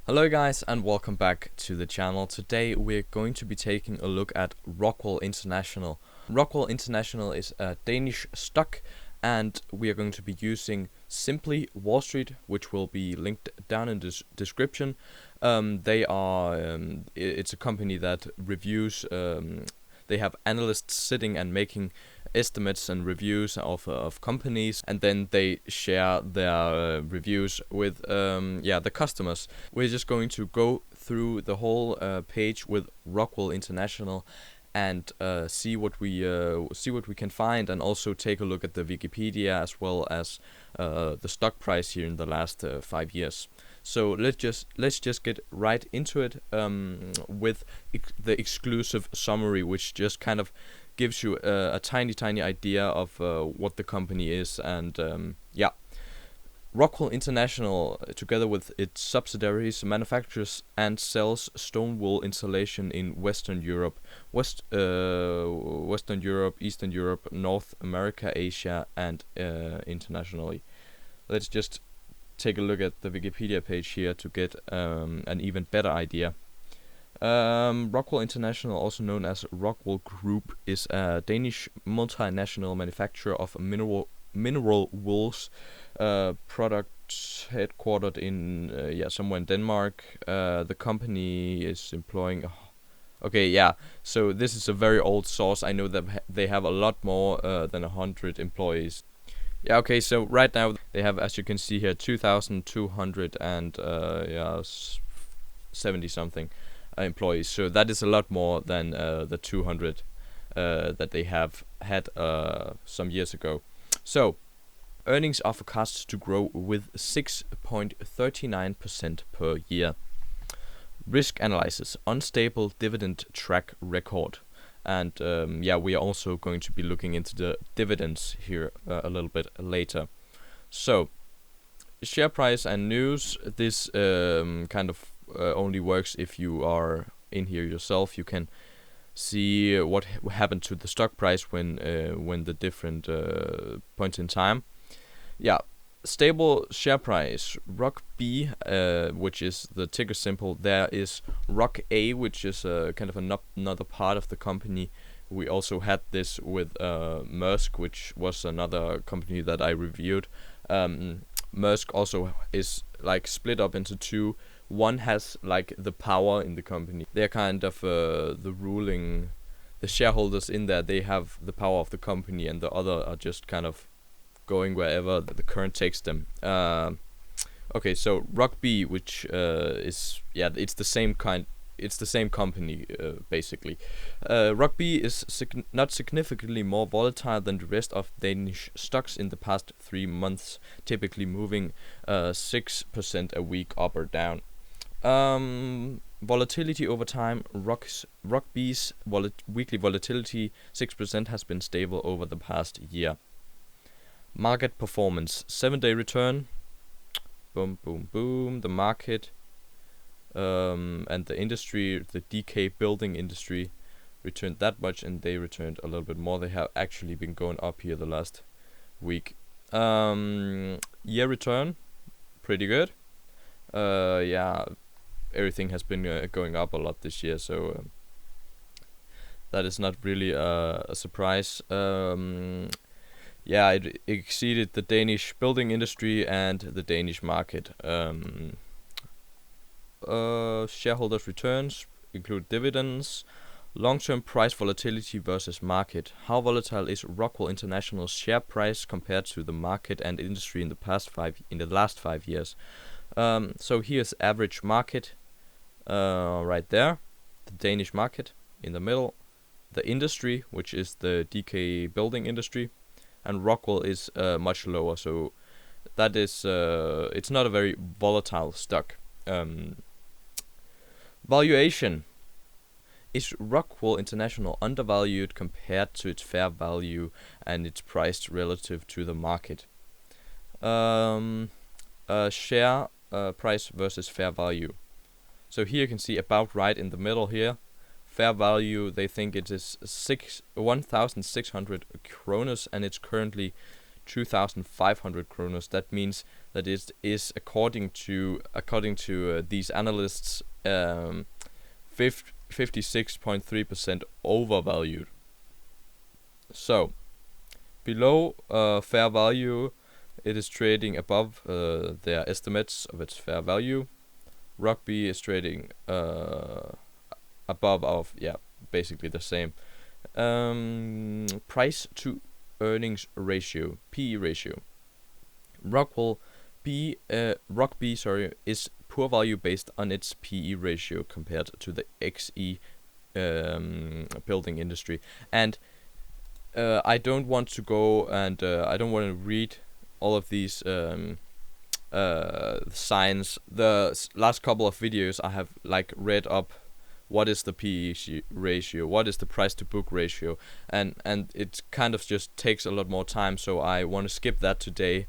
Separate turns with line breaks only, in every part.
Hello guys and welcome back to the channel. Today we're going to be taking a look at Rockwool International. Rockwool International is a Danish stock and we are going to be using simply Wall Street, which will be linked down in the description. It's a company that reviews, they have analysts sitting and making estimates and reviews of companies, and then they share their reviews with the customers. We're just going to go through the whole page with Rockwool International and see what we can find, and also take a look at the Wikipedia as well as the stock price here in the last 5 years. So let's just get right into it with the exclusive summary, which just kind of gives you a tiny idea of what the company is. And Rockwool International, together with its subsidiaries, manufactures and sells stone wool insulation in Western Europe, Western Europe, Eastern Europe, North America, Asia, and internationally. Let's just take a look at the Wikipedia page here to get an even better idea. Rockwool International, also known as Rockwool Group, is a Danish multinational manufacturer of mineral wools products, headquartered in somewhere in Denmark. The company is employing so this is a very old source. I know that they have a lot more than 100 employees. So right now they have, as you can see here, 2,270 something employees. So that is a lot more than the 200 that they have had some years ago. So earnings are forecast to grow with 6.39% per year. Risk analysis: unstable dividend track record. And we are also going to be looking into the dividends here a little bit later. So share price and news. This only works if you are in here yourself. You can see what happened to the stock price when the different points in time. Stable share price. Rock B, which is the ticker symbol. There is Rock A, which is kind of another part of the company. We also had this with Maersk, which was another company that I reviewed. Maersk also is like split up into two. One has like the power in the company. They're kind of the shareholders in there. They have the power of the company, and the other are just kind of going wherever the current takes them. So Rock B, which it's the same kind. It's the same company basically. Rock B is not significantly more volatile than the rest of Danish stocks in the past 3 months, typically moving 6% a week up or down. Volatility over time. Rock B's weekly volatility 6% has been stable over the past year. Market performance: 7-day return. Boom, boom, boom. The market and the industry, the DK building industry, returned that much, and they returned a little bit more. They have actually been going up here the last week. Year return, pretty good. Everything has been going up a lot this year, so that is not really a surprise. It exceeded the Danish building industry and the Danish market. Shareholders returns include dividends. Long-term price volatility versus market. How volatile is Rockwool International's share price compared to the market and industry in the last 5 years? So here's average market right there. The Danish market in the middle. The industry, which is the DK building industry. And Rockwell is much lower, so that is it's not a very volatile stock. Valuation: is Rockwool International undervalued compared to its fair value, and it's priced relative to the market? Share price versus fair value. So here you can see about right in the middle here. Fair value, they think it is 1,600 kroners, and it's currently 2,500 kroners. That means that is according to these analysts 56.3% overvalued. So below fair value, it is trading above their estimates of its fair value. Rugby is trading above of, basically the same. Price to earnings ratio, PE ratio. Rockwell is poor value based on its PE ratio compared to the XE building industry. And I don't want to go and I don't want to read all of these signs. The last couple of videos I have read up what is the PE ratio, what is the price to book ratio, and it kind of just takes a lot more time, so I want to skip that today,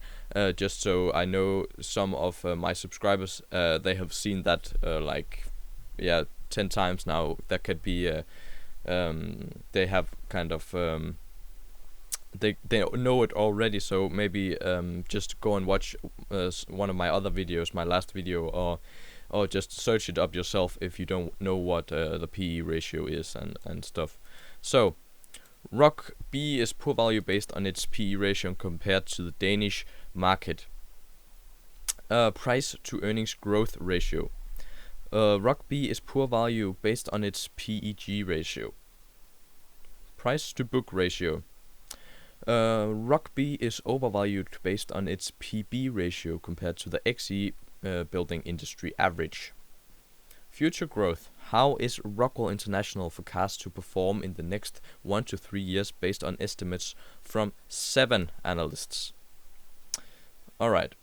just so I know some of my subscribers, they have seen that 10 times now. That could be they have kind of they know it already, so maybe just go and watch one of my other videos, my last video, or just search it up yourself if you don't know what the PE ratio is and stuff. So Rugby is poor value based on its PE ratio compared to the Danish market. Price to earnings growth ratio. Rugby is poor value based on its PEG ratio. Price to book ratio. Rugby is overvalued based on its PB ratio compared to the XE building industry average. Future growth. How is Rockwool International forecast to perform in the next 1 to 3 years based on estimates from 7 analysts? Alright.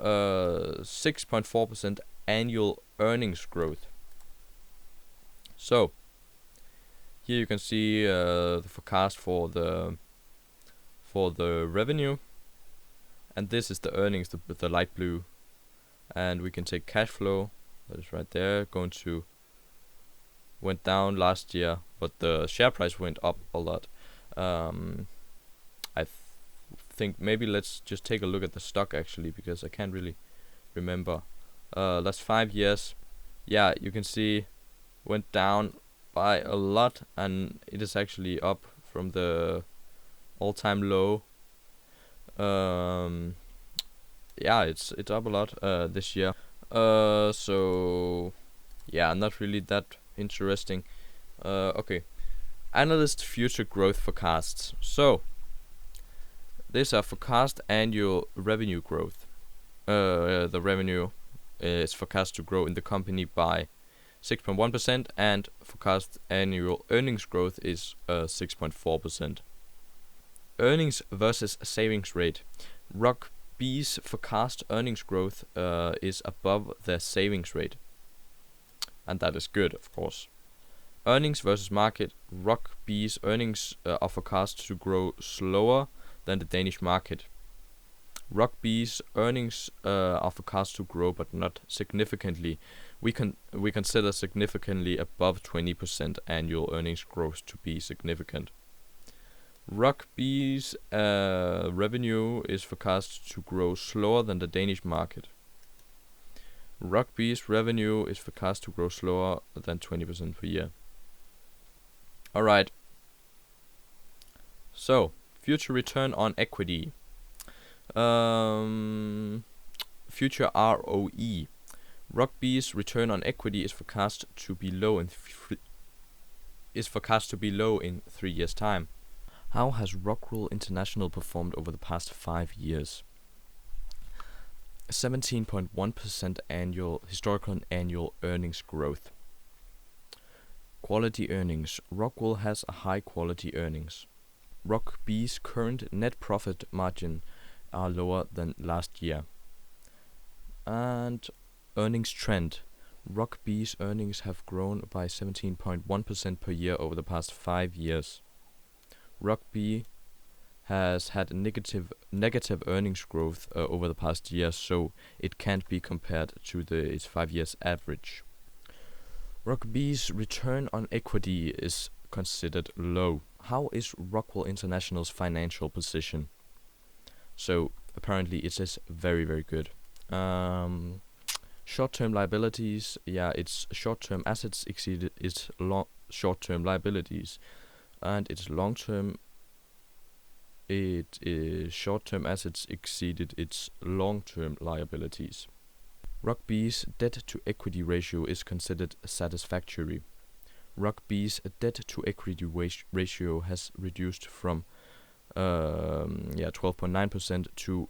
6.4% annual earnings growth. So here you can see the forecast for the revenue, and this is the earnings, the light blue. And we can take cash flow, that is right there, went down last year, but the share price went up a lot. I think maybe let's just take a look at the stock actually, because I can't really remember. Last 5 years, yeah, you can see went down by a lot, and it is actually up from the all-time low. Yeah, it's up a lot this year. So yeah, not really that interesting. Okay, analyst future growth forecasts. So these are forecast annual revenue growth. The revenue is forecast to grow in the company by 6.1%, and forecast annual earnings growth is 6.4%. Earnings versus savings rate. Rugby's forecast earnings growth is above their savings rate, and that is good, of course. Earnings versus market. Rugby's earnings are forecast to grow slower than the Danish market. Rugby's earnings are forecast to grow, but not significantly. We consider significantly above 20% annual earnings growth to be significant. Rugby's revenue is forecast to grow slower than the Danish market. Rugby's revenue is forecast to grow slower than 20% per year. Alright. So, future return on equity. Future ROE. Rugby's return on equity is forecast to be low in 3 years' time. How has Rockwool International performed over the past 5 years? 17.1% historical annual earnings growth. Quality earnings. Rockwool has a high quality earnings. Rugby's current net profit margin are lower than last year. And earnings trend. Rugby's earnings have grown by 17.1% per year over the past 5 years. Rugby has had a negative earnings growth over the past year, so it can't be compared to its 5 years average. Rugby's return on equity is considered low. How is Rockwool International's financial position? So apparently it is very, very good. Short-term liabilities, yeah, its short-term assets exceeded its short-term liabilities, and its long-term, short-term assets exceeded its long-term liabilities. Rockbee's debt-to-equity ratio is considered satisfactory. Rockbee's debt-to-equity ratio has reduced from 12.9% to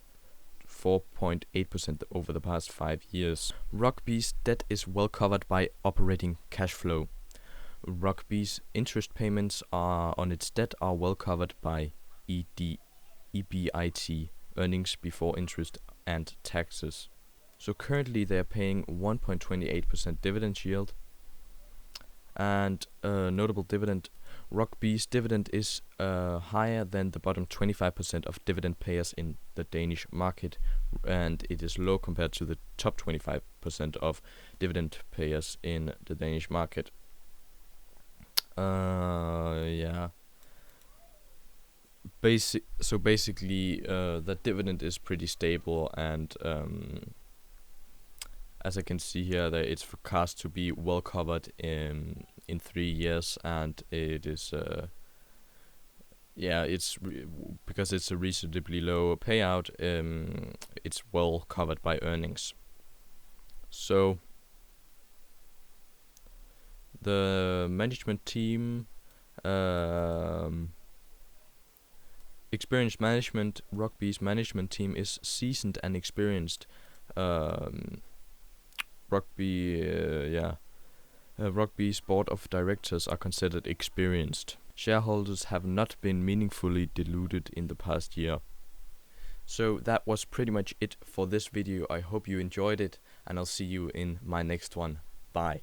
4.8% over the past 5 years. Rockbee's debt is well covered by operating cash flow. Rockbee's interest payments on its debt are well covered by EBIT, earnings before interest and taxes. So currently they are paying 1.28% dividend yield. And notable dividend, Rockbee's dividend is higher than the bottom 25% of dividend payers in the Danish market, and it is low compared to the top 25% of dividend payers in the Danish market. Yeah. Basically, the dividend is pretty stable, and as I can see here, that it's forecast to be well covered in 3 years, and it is because it's a reasonably low payout. It's well covered by earnings. So the management team, experienced management. Rockbee's management team is seasoned and experienced. Rockbee's board of directors are considered experienced. Shareholders have not been meaningfully diluted in the past year. So that was pretty much it for this video. I hope you enjoyed it, and I'll see you in my next one. Bye.